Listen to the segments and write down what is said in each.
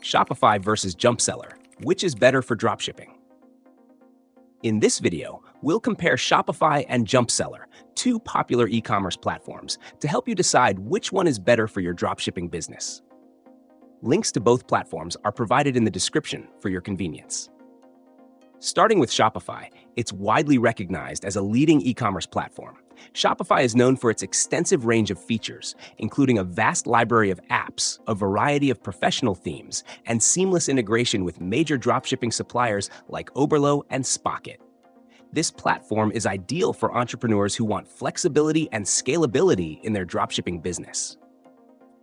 Shopify versus JumpSeller. Which is better for dropshipping? In this video, we'll compare Shopify and JumpSeller, two popular e-commerce platforms, to help you decide which one is better for your dropshipping business. Links to both platforms are provided in the description for your convenience. Starting with Shopify, it's widely recognized as a leading e-commerce platform. Shopify is known for its extensive range of features, including a vast library of apps, a variety of professional themes, and seamless integration with major dropshipping suppliers like Oberlo and Spocket. This platform is ideal for entrepreneurs who want flexibility and scalability in their dropshipping business.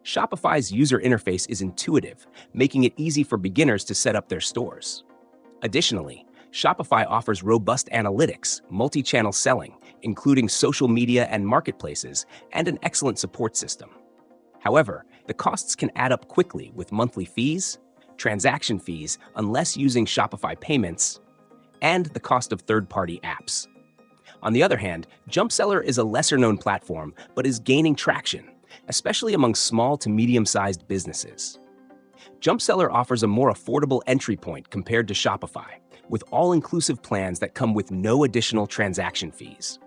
Shopify's user interface is intuitive, making it easy for beginners to set up their stores. Additionally, Shopify offers robust analytics, multi-channel selling, including social media and marketplaces, and an excellent support system. However, the costs can add up quickly with monthly fees, transaction fees unless using Shopify payments, and the cost of third-party apps. On the other hand, JumpSeller is a lesser-known platform but is gaining traction, especially among small to medium-sized businesses. JumpSeller offers a more affordable entry point compared to Shopify, with all-inclusive plans that come with no additional transaction fees.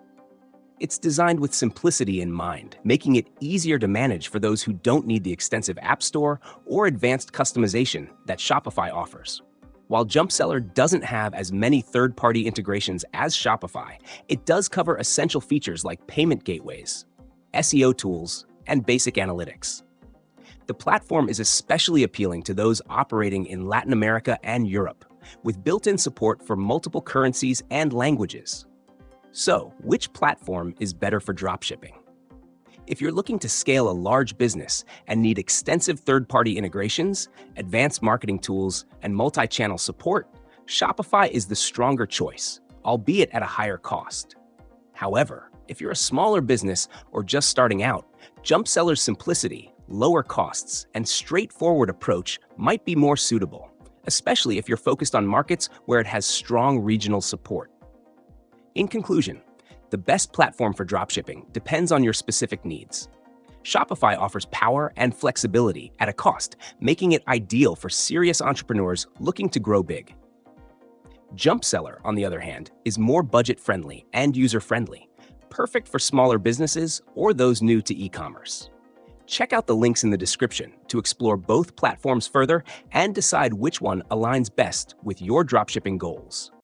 It's designed with simplicity in mind, making it easier to manage for those who don't need the extensive app store or advanced customization that Shopify offers. While JumpSeller doesn't have as many third-party integrations as Shopify, it does cover essential features like payment gateways, SEO tools, and basic analytics. The platform is especially appealing to those operating in Latin America and Europe, with built-in support for multiple currencies and languages. So, which platform is better for dropshipping? If you're looking to scale a large business and need extensive third-party integrations, advanced marketing tools, and multi-channel support, Shopify is the stronger choice, albeit at a higher cost. However, if you're a smaller business or just starting out, JumpSeller's simplicity, lower costs, and straightforward approach might be more suitable, especially if you're focused on markets where it has strong regional support. In conclusion, the best platform for dropshipping depends on your specific needs. Shopify offers power and flexibility at a cost, making it ideal for serious entrepreneurs looking to grow big. JumpSeller, on the other hand, is more budget-friendly and user-friendly, perfect for smaller businesses or those new to e-commerce. Check out the links in the description to explore both platforms further and decide which one aligns best with your dropshipping goals.